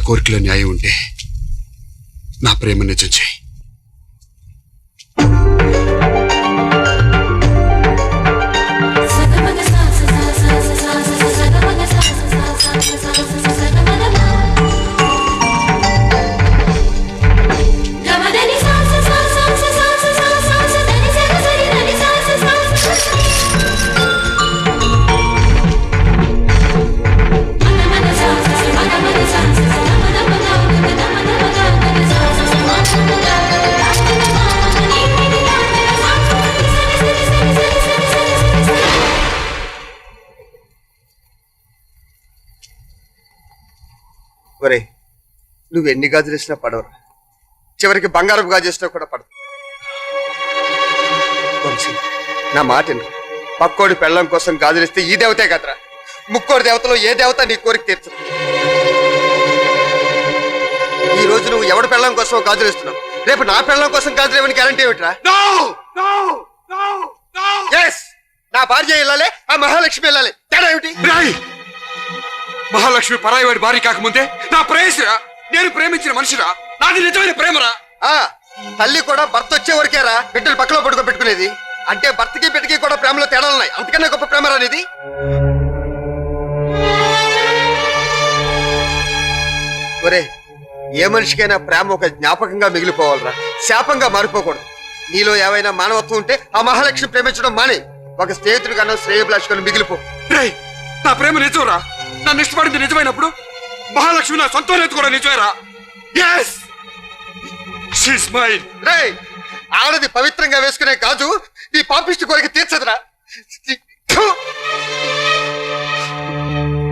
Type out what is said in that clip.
కోరికలో న్యాయం ఉంటే నా ప్రేమ నిజం చేయి. ఒరే, నువ్వు ఎన్ని గాజులు వేసినా పడవరా, చివరికి బంగారం గాజు వేసినా కూడా పడవు. వంశీ, నా మాట పక్కోడి పెళ్ళం కోసం గాజులిస్తే ఈ దేవతే కదరా, ముక్కోడి దేవతలో ఏ దేవత నీ కోరిక తీర్చదు. ఈ రోజు నువ్వు ఎవడి పెళ్ళం కోసం గాజులు ఇస్తున్నావు, రేపు నా పెళ్ళం కోసం గాజులు ఇవ్వని గ్యారంటీ ఏమిట్రా? నా భార్య వెళ్ళాలి, ఆ మహాలక్ష్మి వెళ్ళాలి, తేడా ఏమిటి? మహాలక్ష్మి పరాయి వాడి భార్య కాకముందే నా ప్రేయసిరా, నేను ప్రేమించిన మనిషిరా, నాది నిజమైన ప్రేమరా. తల్లి కూడా భర్త వచ్చే వరకేరా బిడ్డలు పక్కలో పడుకోబెట్టుకునేది. అంటే భర్తకి బిడ్డకి కూడా ప్రేమలో తేడాలున్నాయి, అంతకన్నా గొప్ప ప్రేమరా అనేది. ఒరే, ఏ మనిషికైనా ప్రేమ ఒక జ్ఞాపకంగా మిగిలిపోవాలరా, శాపంగా మారిపోకూడదు. నీలో ఏవైనా మానవత్వం ఉంటే ఆ మహాలక్ష్మి ప్రేమించడం మానే, ఒక స్నేహితుడు కన్నా శ్రేయభిలాష్ మిగిలిపో. నా ప్రేమ నిజంరా, నన్ను ఇష్టపడింది నిజమైనప్పుడు మహాలక్ష్మి నా సొంతం కూడా నిజమేరా. ఆడది పవిత్రంగా వేసుకునే గాజు ఈ పాపిష్టి కోరిక తీర్చదురా.